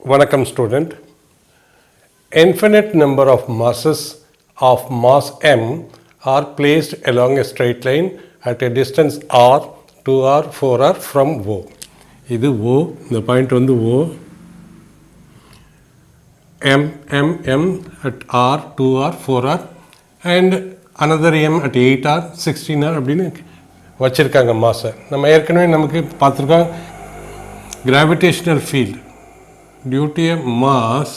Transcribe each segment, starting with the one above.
Vanakkam student. Infinite number of masses of mass m are placed along a straight line at a distance r, 2r, 4r from O. இது O, இந்த point வந்து O. m at r, 2r, 4r and another m at 8r, 16r அப்படின்னு வச்சுருக்காங்க மாஸை. நம்ம ஏற்கனவே நமக்கு பார்த்துருக்கோம் gravitational field due to a mass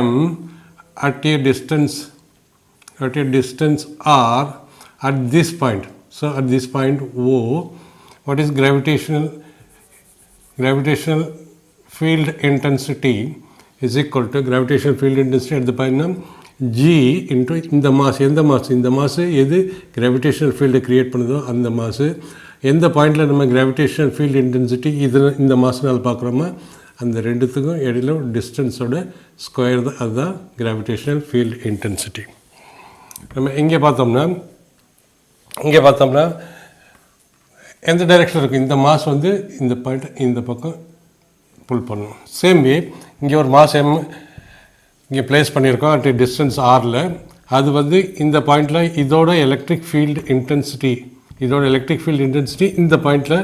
m at a distance r at this point. So at this point O, what is gravitational field intensity is equal to gravitational field intensity at the point g into இந்த mass. எந்த mass? இந்த mass எது gravitational field create பண்ணுதோ அந்த mass. எந்த பாயிண்டில் நம்ம gravitational field intensity இதில் இந்த மாதனால் பார்க்குறோமா அந்த ரெண்டுத்துக்கும் இடையில டிஸ்டன்ஸோட ஸ்கொயர் தான், அதுதான் கிராவிடேஷனல் ஃபீல்டு இன்டென்சிட்டி. நம்ம இங்கே பார்த்தோம்னா எந்த டைரெக்ஷன் இருக்கும்? இந்த மாஸ் வந்து இந்த பாயிண்ட் இந்த பக்கம் புல் பண்ணணும். சேம் வே இங்கே ஒரு மாஸ் எம் இங்கே ப்ளேஸ் பண்ணியிருக்கோம் அட் டிஸ்டன்ஸ் ஆரில். அது வந்து இந்த பாயிண்டில் இதோட எலக்ட்ரிக் ஃபீல்டு இன்டென்சிட்டி இந்த பாயிண்டில்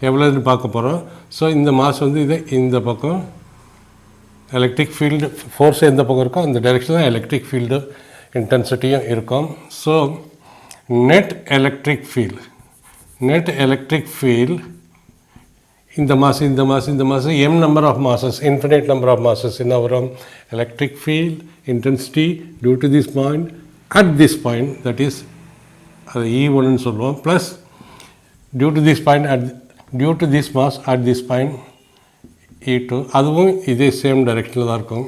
எவ்வளோன்னு பார்க்க போகிறோம். ஸோ இந்த மாஸ் வந்து இதை இந்த பக்கம் எலக்ட்ரிக் ஃபீல்டு ஃபோர்ஸ் எந்த பக்கம் இருக்கோ அந்த டைரெக்ஷன் தான் எலக்ட்ரிக் ஃபீல்டு இன்டென்சிட்டியும் இருக்கும். ஸோ நெட் எலக்ட்ரிக் ஃபீல்டு இந்த mass m number of masses, infinite number of masses என்ன வரும்? Electric field intensity due to this point at this point, that is அது E1ன்னு சொல்லுவோம், plus due to this mass at this point E2. அதுவும் இதே same டைரெக்ஷனில் தான் இருக்கும்.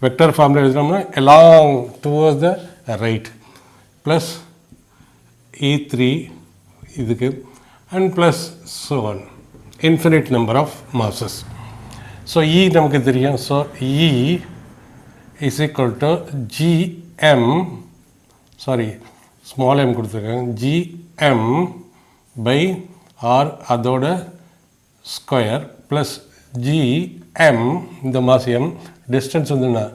வெக்டர் ஃபார்மில் எழுதினோம்னா along towards the right, plus E3 இதுக்கு and plus so one, infinite number of masses. So E நமக்கு தெரியும். So E is equal to small m கொடுத்துருக்காங்க, gm பை ஆர் அதோட ஸ்கொயர் ப்ளஸ் gm இந்த மாஸ் m, டிஸ்டன்ஸ் வந்துன்னா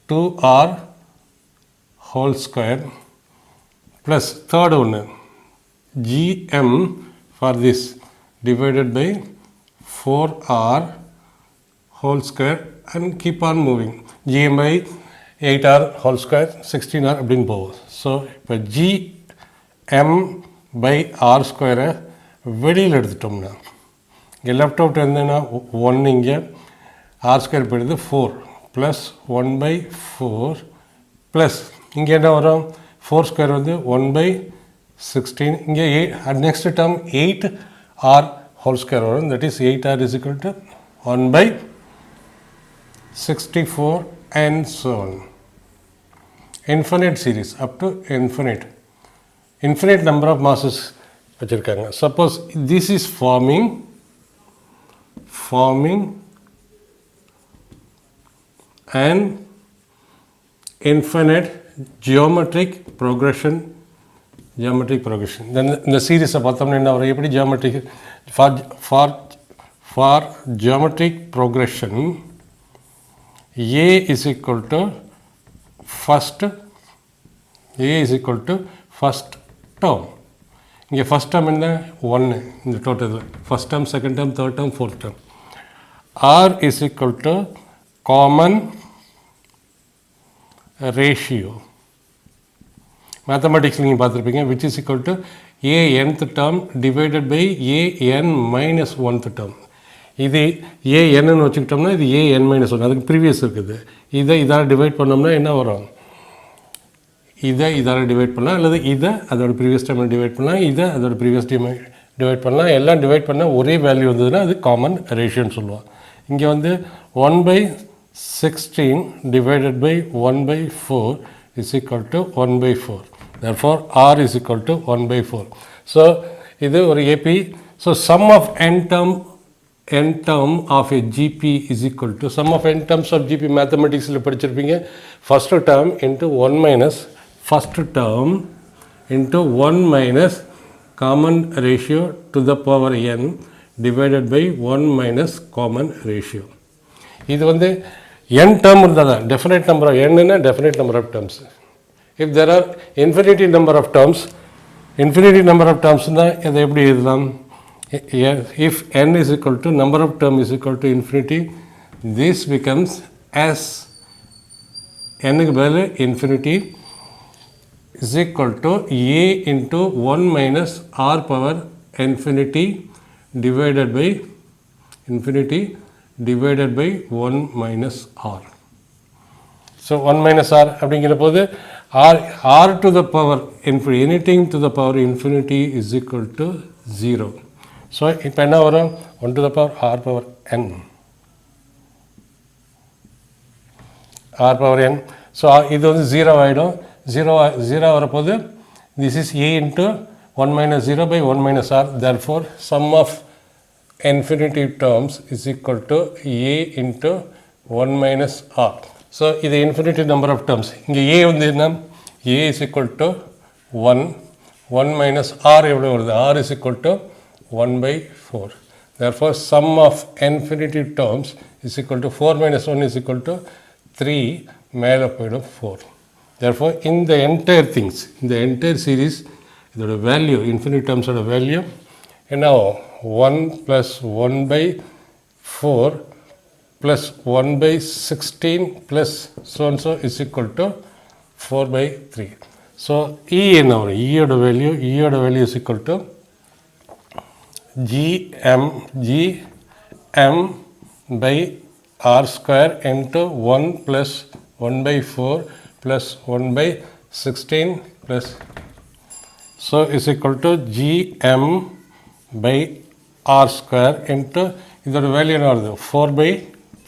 2r whole square plus third ஒன்று gm for this divided by 4r whole square and keep on moving, gm by 8r whole square 16r அப்படின்னு போகும். So இப்போ gm by R ஸ்கொயரை வெளியில் எடுத்துட்டோம்னா இங்கே லெஃப்ட் அவுட் இருந்ததுன்னா 1, இங்கே ஆர் ஸ்கொயர் போயிடுது 4 ப்ளஸ் 1 பை 4 ப்ளஸ் இங்கே என்ன வரும்? 4 ஸ்கொயர் வந்து 1 பை 16, இங்கே next term 8r whole square வரும், that is 8r is equal to 1 by 64 and so on. Infinite series up to infinite number of masses வச்சுருக்காங்க. Suppose this is forming an infinite geometric progression. Then இந்த சீரீஸை பார்த்தோம்னா என்ன வரும்? எப்படி geometric for geometric progression A is equal to first term. இங்கே first term என்ன? 1 இந்த total, first term, second term, third term, fourth term. R is equal to common ratio. Mathematics நீங்கள் பார்த்துருப்பீங்க, which is equal to a nth term divided by a n minus 1th term. இது ஏஎன்னு வச்சுக்கிட்டோம்னா இது AN minus 1, அதுக்கு previous இருக்குது. இதால் divide பண்ணோம்னா என்ன வரும்? இதால் டிவைட் பண்ணலாம், அல்லது இதை அதோட ப்ரீவியஸ் டைமில் டிவைட் பண்ணலாம், இதை அதோட ப்ரீவியஸ் டைம் டிவைட் பண்ணலாம். எல்லாம் டிவைட் பண்ணால் ஒரே வேல்யூ வந்ததுன்னா அது காமன் ரேஷியோன்னு சொல்லுவோம். இங்கே வந்து 1 by 16 divided by 1 by 4 is equal to 1 by 4. therefore R is equal to 1 by 4. So இது ஒரு AP. So sum of n term of a GP is equal to sum of n terms of GP மேத்தமெட்டிக்ஸில் படிச்சிருப்பீங்க. First term into 1 minus first term into 1 minus common ratio to the power n divided by 1 minus common ratio. இது வந்து n term இருந்தால் தான் definite number of n ன்னா definite number of terms. If there are infinity number of terms தான் இதை எப்படி எழுதலாம்? If n is equal to number of term is equal to infinity, this becomes as n க்கு பதில் infinity is equal to a into 1 minus r power infinity divided by 1 minus r. So 1 minus r அப்படிங்கிற போது r to the power infinity, anything to the power infinity is equal to 0. So இப்போ என்ன வரும்? 1 to the power r power n. r power n. So இது வந்து 0 ஆகிடும். 0 வரப்போது this is a into 1 minus 0 by 1 minus r. Therefore sum of infinity terms is equal to a into 1 minus r. So இது infinity number of terms. இங்கே a வந்து என்ன? a is equal to 1 minus r எவ்வளோ வருது? r is equal to 1 by 4. Therefore sum of infinity terms is equal to 4 minus 1 is equal to 3 மேலே போயிடும் 4. Therefore in the entire things, in the entire series, இதோட value infinity termஸோட value என்ன ஆகும்? 1 plus 1 by 4 plus 1 by 16 plus so and so is equal to 4 by 3. So E என்ன வரும்? E யோட value is equal to gm by r square into 1 plus 1 by 4 plus 1 by 16 plus so is equal to gm by r square into இதோட value என்ன வருது? 4 by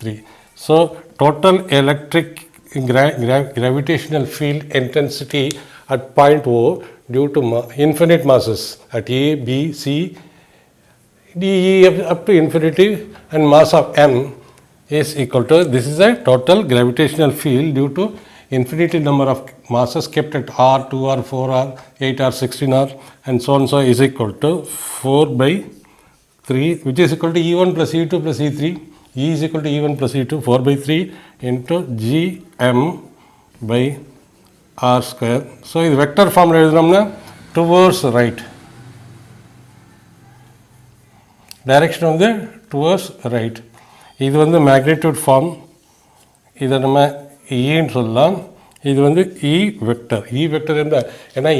3. So total electric gravitational field intensity at point O due to infinite masses at A, B, C, D, E up to infinity and mass of m is equal to, this is a total gravitational field due to infinity number of masses kept at r, 2r, 4r, 8r, 16r and so on so is equal to 4 by 3 which is equal to E1 plus E2 plus E3. E is equal to E1 plus E2, 4 by 3 into gm by r square. So இது vector formula எழுதுனோம்னா towards right. Direction வந்து towards right. இது வந்து magnitude form. இதை நம்ம ஈன்னு சொல்லலாம். இது வந்து E vector. E vector என்றால் ஏன்னா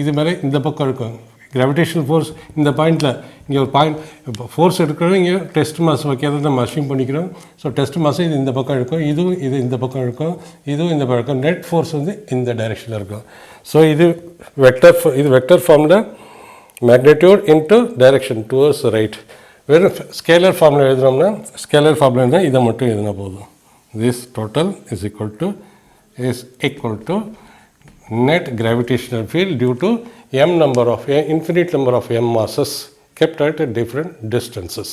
இது மேலே இந்த பக்கம் இருக்கும். கிராவிடேஷனல் ஃபோர்ஸ் இந்த பாயிண்டில் இங்கே ஒரு பாயிண்ட் இப்போ ஃபோர்ஸ் எடுக்கிறோம், இங்கே டெஸ்ட் மாஸ் வைக்கிறத நம்ம அஷ்யூம் பண்ணிக்கிறோம். ஸோ டெஸ்ட் மாஸ் இது இந்த பக்கம் இருக்கும், இதுவும் இந்த பக்கம் இருக்கும், இதுவும் இந்த பக்கம் இருக்கும். நெட் ஃபோர்ஸ் வந்து இந்த டைரெக்ஷனில் இருக்கும். ஸோ இது வெக்டர் ஃபார்மில் magnitude into direction towards right. வெறும் ஸ்கேலர் ஃபார்மில் எழுதுனோம்னா இதை மட்டும் எழுதினா போதும். This total is equal to net gravitational field due to infinite number of m masses kept at different distances.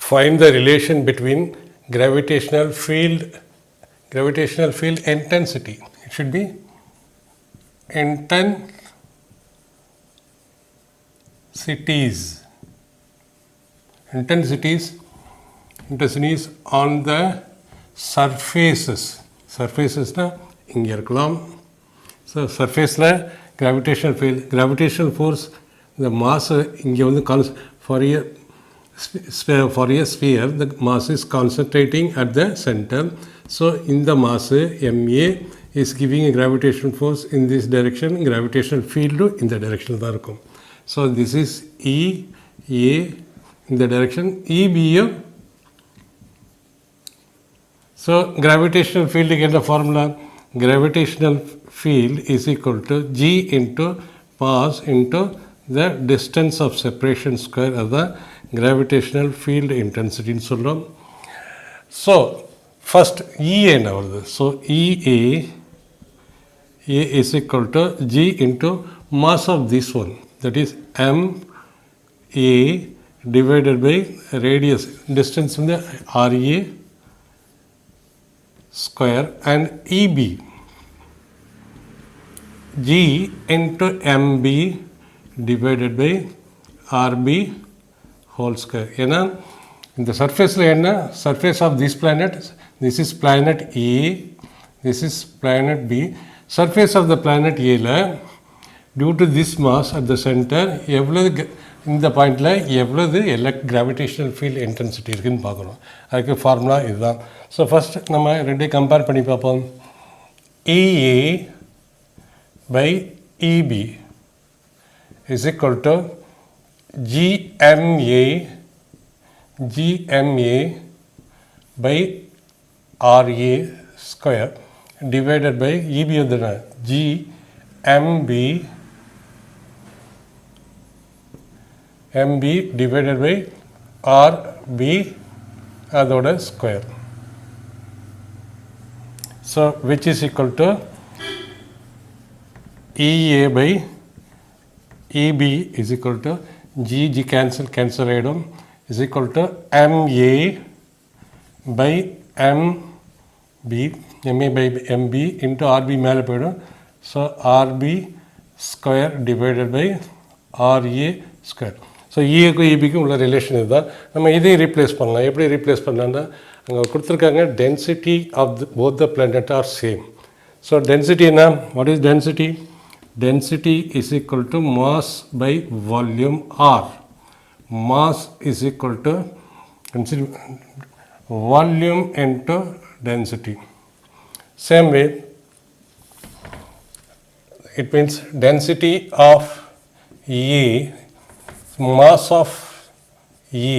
Find the relation between gravitational field intensity. It should be intensities on the surfaces இங்கே இருக்கலாம். So சர்ஃபேஸில் gravitational force இந்த mass இங்கே வந்து for a sphere the mass is concentrating at the centre. So இந்த mass MA is giving a gravitational force in this direction. Gravitational ஃபீல்டும் இந்த டைரெக்ஷனில் தான் இருக்கும். ஸோ திஸ் இஸ் EA இந்த டைரெக்ஷன், EBயும். ஸோ கிராவிடேஷனல் ஃபீல்டுக்கு என்ன formula? Gravitational field is equal to G into mass into the distance of separation square of the gravitational field intensity ன்னு சொல்கிறோம். ஸோ ஃபஸ்ட் EA என்ன வருது? So EA is equal to G into mass of this one, that is MA divided by radius, distance in the RA square, and EB G into MB divided by RB whole square. ஏன்னா இந்த சர்ஃபேஸில் என்ன surface of this planet, this is planet A, this is planet B. Surface of the planet ஏல due to this mass at the centre எவ்வளவு இந்த பாயிண்டில் எவ்வளவு gravitational field intensity இருக்குதுன்னு பார்க்கணும். அதுக்கு ஃபார்முலா இதுதான். ஸோ ஃபஸ்ட் நம்ம ரெண்டையும் கம்பேர் பண்ணி பார்ப்போம். EA by EB is equal to GMA by RA square divided by EB வந்து GMB divided by RB அதோட square. So which is equal to EA by EB is equal to G cancel ஆகிடும் is equal to MA by MB by MB into RB மேலே போயிடும். So RB square divided by RA square. So EAக்கும் EBக்கும் உள்ள relation இதுதான். நம்ம இதையும் replace பண்ணலாம். எப்படி ரீப்ளேஸ் பண்ணலான்னா அங்கே கொடுத்துருக்காங்க density of both the planet are same. So density என்ன, what is density? Density is equal to mass by volume R. Mass is equal to density, volume into density. Same way, it means density of A, mass of A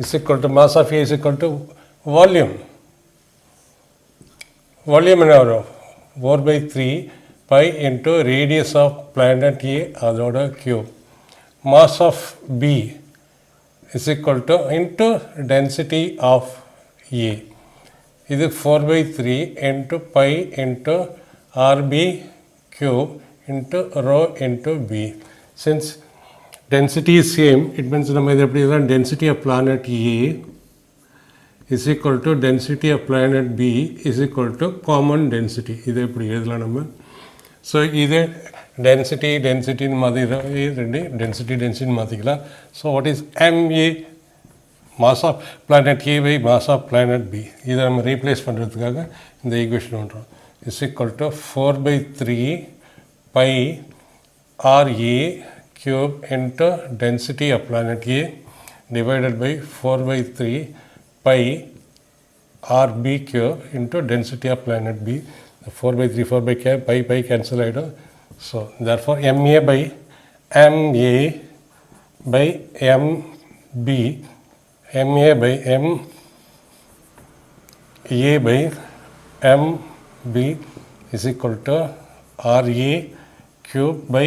is equal to mass of A is equal to volume. Volume என்ன வரும்? 4/3 pi into radius of planet A அதோட cube. Mass of B is equal to into density of A. இது 4/3 into pi into RB cube into rho into B. Since density is same, it means நம்ம இது எப்படி எழுதலாம்? Density of planet A is equal to density of planet B is equal to common density. இது எப்படி எழுதலாம் நம்ம? So இது டென்சிட்டின்னு மாதிரி ரெண்டு டென்சிட்டின்னு மாற்றிக்கலாம். So what is MA, mass of planet A by mass of planet B. இதை நம்ம ரீப்ளேஸ் பண்ணுறதுக்காக இந்த ஈக்குவேஷன் பண்ணுறோம். Is equal to 4/3 pi RA cube into density of planet A divided by 4/3 pi RB cube into density of planet B. 4/3 pi cancel ஆகிடும். So therefore MA by MB MA by MB is equal to RA cube by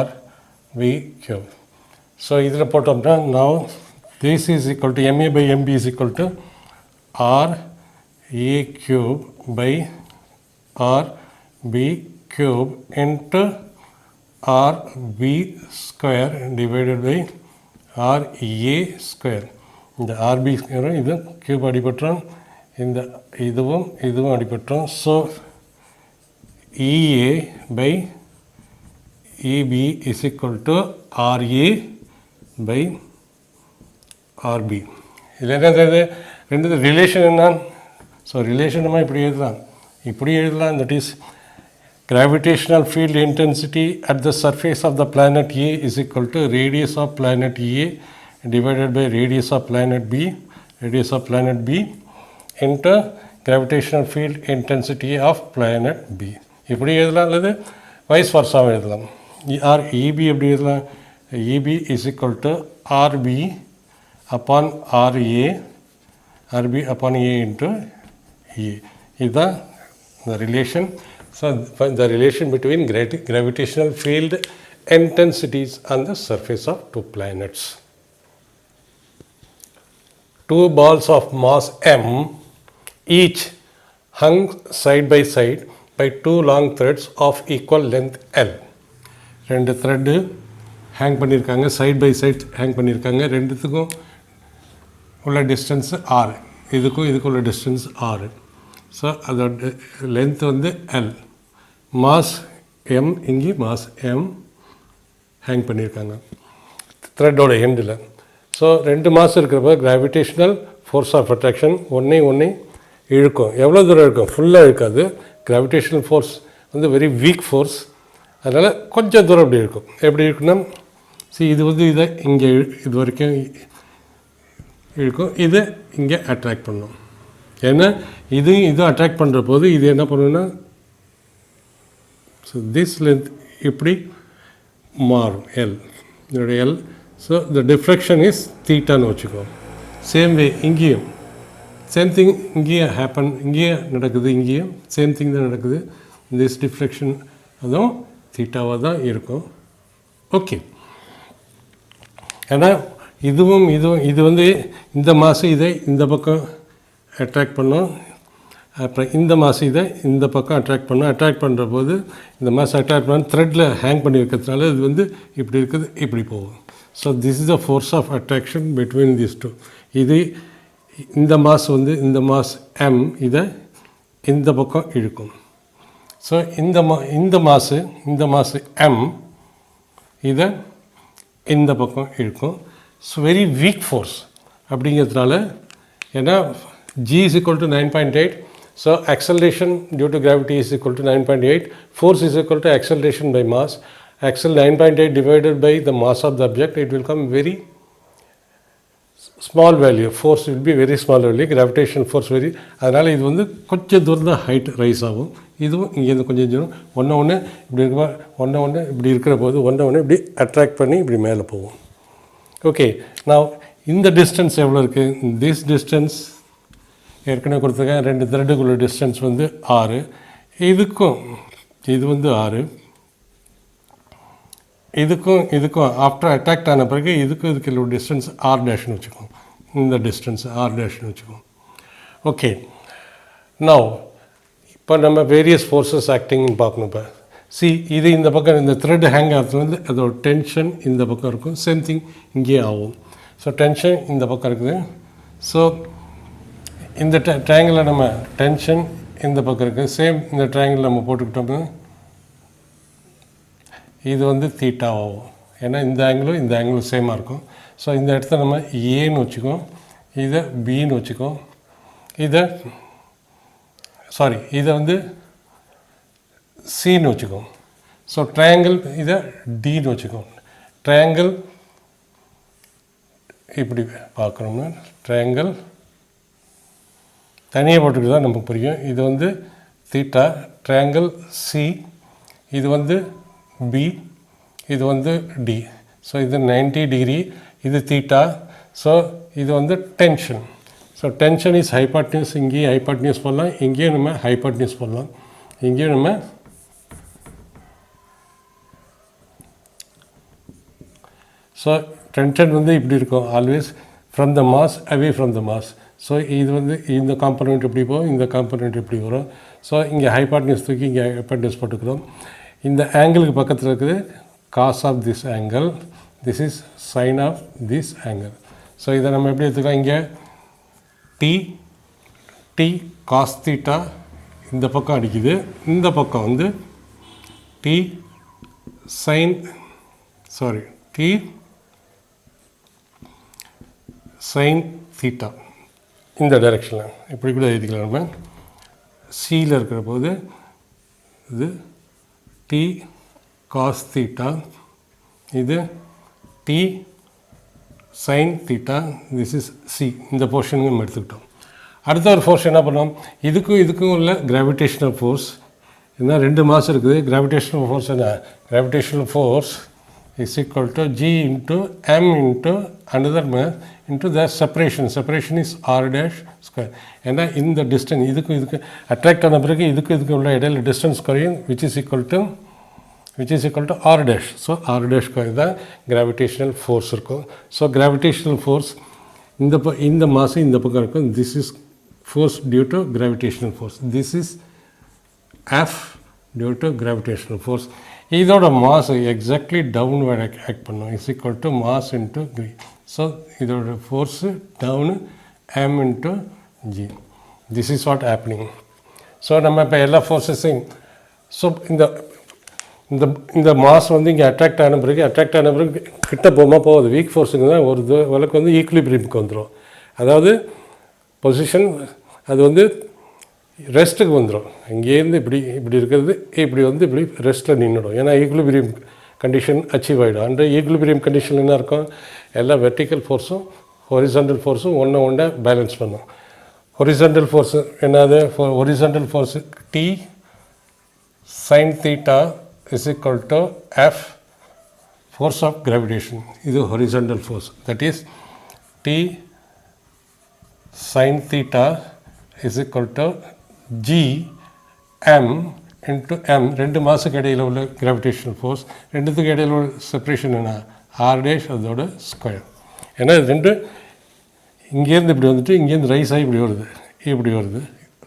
RB cube. So இதில் போட்டோம்னா now this is equal to MA by MB is equal to RA cube by RB cube into RB square divided by RA square. இந்த RB square இது cube அடிபட்டுரும், இந்த இதுவும் அடிபட்டுரும். So EA by EB is equal to RA by RB. இதில் என்ன ரெண்டு relation என்ன? ஸோ ரிலேஷன் நம்ம இப்படி எழுதலாம். That is gravitational field intensity at the surface of the planet A is equal to radius of planet A divided by radius of planet B into gravitational field intensity of planet B. இப்படி எழுதலாம் அல்லது wise வர்சாவும் எழுதலாம். EB எப்படி எழுதலாம்? EB is equal to RB upon RA upon A into A. இதுதான் the relation. So the relation between gravitational field intensities on the surface of two planets. Two balls of mass m each hung side by side by two long threads of equal length L. ரெண்டு thread hang பண்ணியிருக்காங்க, side by side hang பண்ணியிருக்காங்க. ரெண்டுத்துக்கும் உள்ள distance R, இதுக்கும் உள்ள distance R. So அதோட length வந்து L. Mass M, இங்கே மாஸ் M ஹேங் பண்ணியிருக்காங்க த்ரெட்டோட எண்டில். ஸோ 2 மாஸ் இருக்கிறப்ப கிராவிடேஷனல் ஃபோர்ஸ் ஆஃப் அட்ராக்ஷன் ஒன்றை இழுக்கும். எவ்வளோ தூரம் இருக்கும்? ஃபுல்லாக இழுக்காது. கிராவிடேஷனல் ஃபோர்ஸ் வந்து வெரி வீக் ஃபோர்ஸ், அதனால் கொஞ்சம் தூரம் இப்படி இருக்கும். எப்படி இருக்குன்னா, இது வந்து இதை இங்கே இது வரைக்கும் இழுக்கும், இது இங்கே அட்ராக்ட் பண்ணும். ஏன்னா இது அட்ராக்ட் பண்ணுற போது இது என்ன பண்ணுன்னா, ஸோ திஸ் லென்த் இப்படி மாறும், எல், இதோடைய எல். ஸோ த டிஃப்ரெக்ஷன் இஸ் தீட்டான்னு வச்சுக்கோ. சேம் வே இங்கேயும் சேம் திங், இங்கேயும் ஹேப்பன், இங்கேயும் நடக்குது, இங்கேயும் சேம் திங் தான் நடக்குது. திஸ் டிஃப்ளெக்ஷன் அதுவும் தீட்டாவாக தான் இருக்கும். ஓகே, ஏன்னா இதுவும் இது வந்து இந்த மாதம் இதை இந்த பக்கம் அட்ராக்ட் பண்ணோம், அப்புறம் இந்த மாதம் இதை இந்த பக்கம் அட்ராக்ட் பண்ணோம். அட்ராக்ட் பண்ணுற போது இந்த மாதம் அட்ராக்ட் பண்ண த்ரெட்டில் ஹேங் பண்ணி வைக்கிறதுனால இது வந்து இப்படி இருக்குது, இப்படி போகும். So this is the force of attraction between this two. இது இந்த மாஸ் வந்து இந்த மாஸ் எம் இதை இந்த பக்கம் இழுக்கும். ஸோ இந்த மாசு எம் இதை இந்த பக்கம் இழுக்கும். ஸோ வெரி வீக் ஃபோர்ஸ் அப்படிங்கிறதுனால, ஏன்னா G is equal to 9.8, so acceleration due to gravity is equal to 9.8, force is equal to acceleration by mass. 9.8 divided by the mass of the object, it will come very small value. Force will be very small value, gravitational force very, அதனால் இது வந்து கொஞ்சம் தூரம் தான் height rice ஆகும். இதுவும் இங்கேருந்து கொஞ்சம் தூரம் ஒன்று இப்படி இருக்க ஒன்று இப்படி இருக்கிற போது ஒன்று இப்படி அட்ராக்ட் பண்ணி இப்படி மேலே போகும். ஓகே, நான் இந்த டிஸ்டன்ஸ் எவ்வளோ இருக்குது? திஸ் டிஸ்டன்ஸ் ஏற்கனவே கொடுத்துருக்கேன். 2 த்ரெட்டுக்குள்ள டிஸ்டன்ஸ் வந்து 6. இதுக்கும் இது வந்து 6. இதுக்கும் ஆஃப்டர் அட்ராக்ட் ஆன பிறகு இதுக்கு உள்ள டிஸ்டன்ஸ் ஆர் டேஷ்னு வச்சுக்கோம். இந்த டிஸ்டன்ஸ் ஆர் டேஷ்னு வச்சுக்கோம். ஓகே, நவ் இப்போ நம்ம வேரியஸ் ஃபோர்ஸஸ் ஆக்டிங்னு பார்க்கணும். இப்போ இது இந்த பக்கம் இந்த த்ரெட் ஹேங் ஆகிறது வந்து அதோட டென்ஷன் இந்த பக்கம் இருக்கும். சேம் திங் இங்கேயே ஆகும். ஸோ டென்ஷன் இந்த பக்கம் இருக்குது. ஸோ இந்த ட்ரையாங்கிளில் நம்ம டென்ஷன் இந்த பக்கம் இருக்குது. சேம் இந்த ட்ரையாங்கிள் நம்ம போட்டுக்கிட்டோம்னா இது வந்து தீட்டா ஆகும். ஏன்னா இந்த ஆங்கிளும் சேமாக இருக்கும். ஸோ இந்த இடத்த நம்ம ஏன்னு வச்சுக்கோம், இதை பின்னு வச்சுக்கோம், இதை வந்து சின்னு வச்சுக்கோம். ஸோ ட்ரையாங்கிள் இதை டின்னு வச்சுக்கோம். ட்ரையாங்கிள் இப்படி பார்க்குறோம்னா ட்ரையாங்கிள் தனியாக போட்டுக்கிட்டு தான் நமக்கு புரியும். இது வந்து தீட்டா, ட்ரையாங்கிள் சி, இது வந்து பி, இது வந்து டி. ஸோ இது 90 டிகிரி, இது தீட்டா. ஸோ இது வந்து tension. So tension is hypotenuse. இங்கேயும் ஹைபாட்னியூஸ் போடலாம், இங்கேயும் நம்ம ஹைபாட்னியூஸ் போடலாம், இங்கேயும் நம்ம. ஸோ டென்ஷன் வந்து இப்படி இருக்கும், always from the mass away from the mass. So இது வந்து இந்த காம்பனண்ட் இப்படி போகும், இந்த காம்பனண்ட் இப்படி வரும். ஸோ இங்கே ஹைபாட்னியூஸ் தூக்கி இங்கே ஹைபாட்னியூஸ் போட்டுக்கிறோம். இந்த ஆங்கிளுக்கு பக்கத்தில் இருக்குது cos of this angle, this is sine of this angle. So இதை நம்ம எப்படி எடுத்துக்கலாம்? இங்கே டி காஸ் தீட்டா இந்த பக்கம் அடிக்குது, இந்த பக்கம் வந்து டி சைன் தீட்டா இந்த டைரெக்ஷனில் இப்படி கூட எழுதிக்கலாம். நம்ம சியில் இருக்கிற போது இது டி காஸ் தீட்டா, இது D sine theta, this is C. இந்த போர்ஷனுக்கு நம்ம எடுத்துக்கிட்டோம். அடுத்த ஒரு ஃபோர்ஸ் என்ன பண்ணோம்? இதுக்கும் உள்ள கிராவிடேஷனல் ஃபோர்ஸ். இதுதான் 2 மாஸ் இருக்குது. கிராவிடேஷனல் ஃபோர்ஸ் என்ன? Gravitational force is equal to G into M into another mass into the separation. Separation is R dash square. ஏன்னா இந்த டிஸ்டன்ஸ் இதுக்கு அட்ராக்ட் ஆன பிறகு இதுக்கு உள்ள இடையில டிஸ்டன்ஸ் குறையும், which is equal to R dash. So R dash square தான் கிராவிடேஷனல் ஃபோர்ஸ் இருக்கும். ஸோ கிராவிடேஷனல் ஃபோர்ஸ் இந்த மாசம் இந்த பக்கம் இருக்கும். This is force due to gravitational force. This is F due to gravitational force. இதோட மாஸ் எக்ஸாக்ட்லி டவுன்வர்ட் ஆக்ட் பண்ணும், is equal to mass into கிரி. ஸோ இதோட force down M into G. This is what happening. So நம்ம இப்போ எல்லா ஃபோர்ஸஸையும், so இந்த இந்த mass வந்து இங்கே அட்ராக்ட் ஆன பிறகு கிட்ட போகாது. வீக் ஃபோர்ஸுங்க தான் ஒரு விளக்கு வந்து ஈக்குலிபிரியமுக்கு வந்துடும். அதாவது பொசிஷன் அது வந்து ரெஸ்ட்டுக்கு வந்துடும். இங்கேருந்து இப்படி இருக்கிறது இப்படி ரெஸ்ட்டில் நின்றுடும். ஏன்னா ஈக்குலிபிரியம் கண்டிஷன் அச்சீவ் ஆகிடும். அந்த ஈக்குலிபிரியம் கண்டிஷன் என்ன இருக்கும், எல்லா வெர்டிக்கல் ஃபோர்ஸும் ஹொரிசாண்டல் ஃபோர்ஸும் ஒன்றை பேலன்ஸ் பண்ணும். ஹொரிசாண்டல் ஃபோர்ஸு என்னது, horizontal force T sin theta is equal to F force of gravitation. இது horizontal force, that is T sin theta is equal to G M into M. ரெண்டு மாசுக்கு இடையில் உள்ள gravitational force, ரெண்டுத்துக்கு இடையில் உள்ள separation என்ன, R dash அதோட square. ஏன்னா இது ரெண்டு இங்கேருந்து இப்படி வந்துட்டு இங்கேருந்து ரைஸ் ஆகி இப்படி வருது,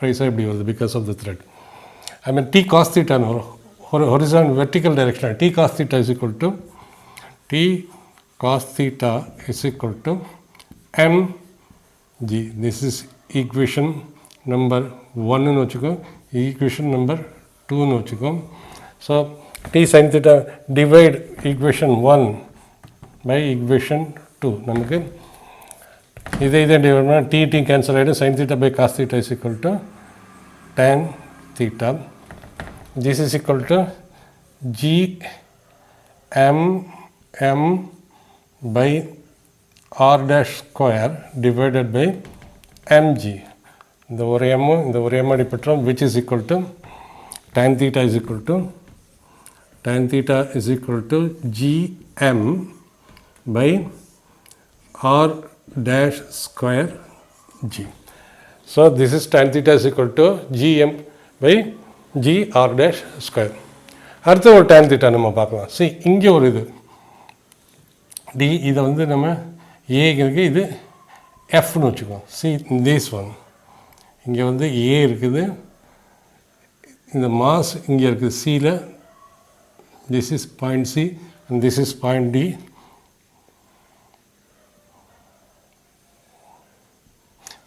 ரைஸ் ஆகி இப்படி வருது because of the thread. I mean T cos theta வரும், horizontal vertical direction. T cos theta is equal to mg. This is equation number 1 ன்னு வச்சுக்கோ, equation number 2 ன்னு வச்சுக்கோ. So T sin theta divide equation 1 by equation 2. நமக்கு இதை divide பண்ணால் T cancel ஆகிடும். sin theta by cos theta is equal to tan theta. This is equal to G M by R dash square divided by mg. இந்த ஒரு m அடிப்பட்டோம், which is equal to tan theta is equal to G M by R dash square G. So this is tan theta is equal to G M by G R dash square. அடுத்த ஒரு tan theta நம்ம பார்க்கலாம். See இங்கே ஒரு இது D, இதை வந்து நம்ம ஏங்கிறது இது Fன்னு வச்சுக்கோம். See this one, இங்கே வந்து A இருக்குது, இந்த மாஸ் இங்கே இருக்குது Cயில், this is point C and this is point D.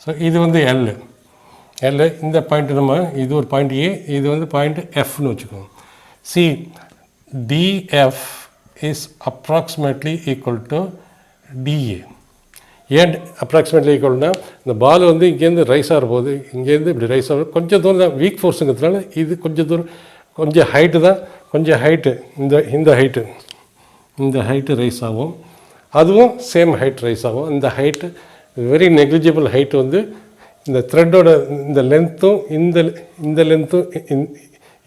So இது வந்து L, இந்த பாயிண்ட் நம்ம இது ஒரு பாயிண்ட் A, இது வந்து பாயிண்ட் Fன்னு வச்சுக்கோங்க. See DF is approximately equal to DA. ஏன் அப்ராக்சிமேட்லி ஈக்குவல்னா, இந்த பால் வந்து இங்கேருந்து ரைஸ் ஆகிற போது இங்கேருந்து இப்படி ரைஸ் ஆகும், கொஞ்சம் தூரம் தான் வீக் ஃபோர்ஸுங்கிறதுனால இது கொஞ்சம் ஹைட்டு தான், கொஞ்சம் ஹைட்டு இந்த ஹைட்டு ரைஸ் ஆகும், அதுவும் சேம் ஹைட் ரைஸ் ஆகும். இந்த ஹைட்டு வெரி நெக்லிஜிபிள் ஹைட்டு வந்து இந்த த்ரெட்டோட இந்த லென்த்தும் இந்த லென்த்தும்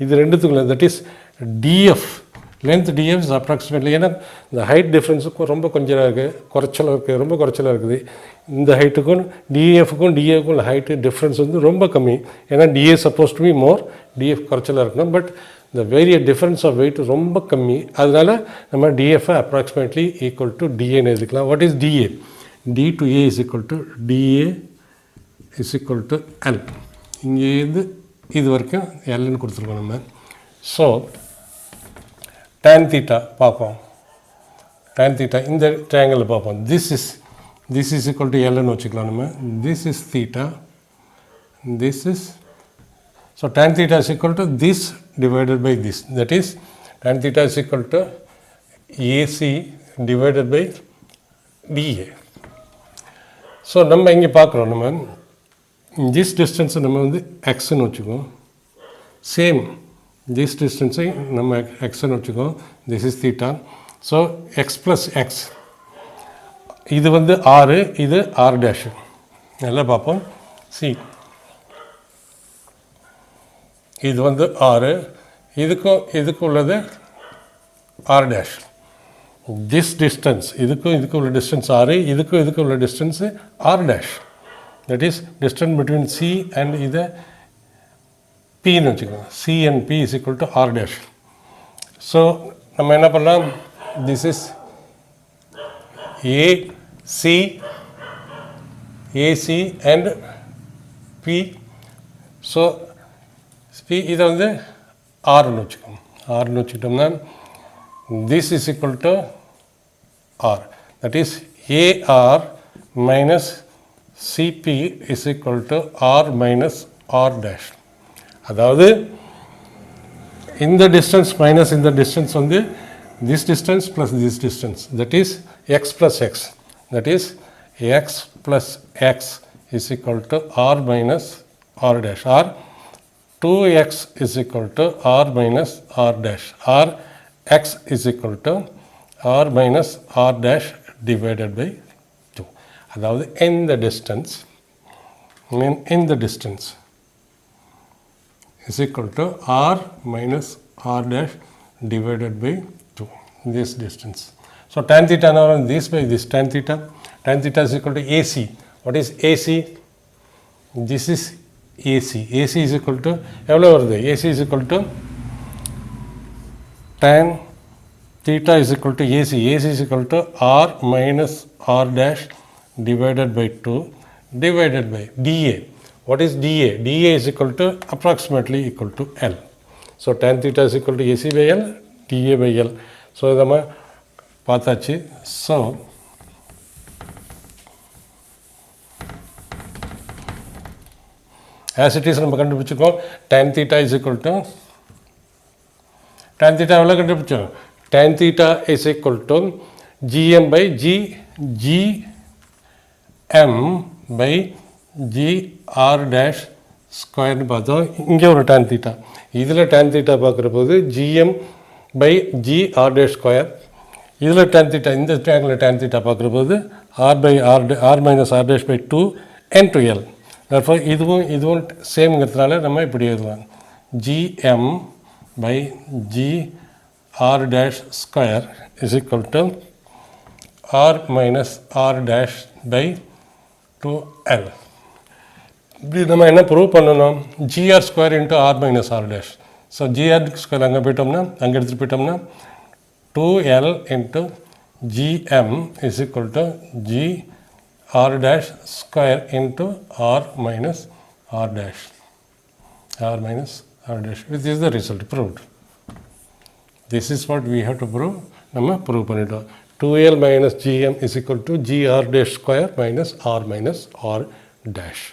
இது ரெண்டுத்துக்குள்ள, that is DF, length DF is approximately. ஏன்னா இந்த ஹைட் டிஃப்ரென்ஸுக்கும் ரொம்ப கொஞ்சம் ரொம்ப குறைச்சலாக இருக்குது. இந்த ஹைட்டுக்கும் டிஏக்கும் ஹைட்டு டிஃப்ரென்ஸ் வந்து ரொம்ப கம்மி. ஏன்னா DA suppose to be more, DF குறைச்சலாக இருக்கணும். பட் இந்த வேரிய டிஃப்ரென்ஸ் ஆஃப் வெயிட் ரொம்ப கம்மி. அதனால் நம்ம டிஎஃப் அப்ராக்சிமேட்லி ஈக்குவல் டு டிஏன்னு எழுதிக்கலாம். What is DA? D to A is equal to DA is equal to L. இங்கேருந்து இது வரைக்கும் Lன்னு கொடுத்துருக்கோம் நம்ம. ஸோ tan theta பார்ப்போம். tan theta இந்த ட்ரையாங்கிளில் பார்ப்போம். this is equal to Lன்னு வச்சுக்கலாம் நம்ம. this is theta, this is, so tan theta is equal to this divided by this, that is tan theta is equal to AC divided by DA. So நம்ம இங்கே பார்க்குறோம், நம்ம this டிஸ்டன்ஸை நம்ம வந்து எக்ஸ்ன்னு வச்சுக்கோம். சேம் திஸ் டிஸ்டன்ஸை நம்ம எக்ஸ்ன்னு வச்சுக்கோம். This is theta. So X plus X, இது வந்து ஆறு, இது ஆர் டேஷு. நல்லா பார்ப்போம். சி இது வந்து ஆறு, இதுக்கும் உள்ளது ஆர் டேஷ். திஸ் டிஸ்டன்ஸ் இதுக்கும் உள்ள டிஸ்டன்ஸ் ஆறு, இதுக்கும் உள்ள distance R dash. That is distance between C and இதை பின்னு வச்சுக்கோங்க. C and B is equal to R dash. So நம்ம என்ன பண்ணலாம், this is AC and B. So B இதை வந்து ஆர்ன்னு வச்சுக்கோங்க. ஆர்ன்னு வச்சுக்கிட்டோம்னா this is equal to R, that is AR minus CP is equal to R minus R dash. அதாவது இந்த distance minus இந்த distance வந்து this distance plus this distance, that is x plus x, that is x plus x is equal to r minus r dash, or 2x is equal to r minus r dash, or x is equal to r minus r dash divided by 2. அதாவது in the distance is equal to r minus r dash divided by 2, this distance. So tan theta now this by this tan theta is equal to AC. What is AC? This is AC. AC is equal to எவ்வளோ வருது? AC is equal to tan theta is equal to AC. AC is equal to r minus r dash divided by 2 divided by dA. What is dA? dA is equal to approximately equal to L. So tan theta is equal to AC by L, dA by L. So நம்ம பார்த்தாச்சு. So as it is நம்ம கண்டுபிடிச்சிருக்கோம் tan theta is equal to tan theta எவ்வளோ கண்டுபிடிச்சோம்? tan theta is equal to gm by gm by gr dash ஸ்கொயர்னு பார்த்தோம். இங்கே ஒரு tan theta, இதில் tan theta பார்க்குற போது gm by gr dash square, இதில் tan theta, இந்த ட்ரையாங்கில் tan theta பார்க்குற போது r minus r dash by 2 n to l. therefore இதுவும் சேம்ங்கிறதுனால நம்ம இப்படி எழுதலாம் gm by gr dash square is equal to r minus r dash by 2l. இப்படி நம்ம என்ன ப்ரூவ் பண்ணணும்? gr square into r minus r dash. So gr square அங்கே எடுத்துகிட்டு போயிட்டோம்னா 2l into gm is equal to gr dash square into r minus r dash. Which is the result proved. This is what we have to prove. நம்ம prove பண்ணிட்டோம். 2l minus gm is equal to gr dash square minus r dash.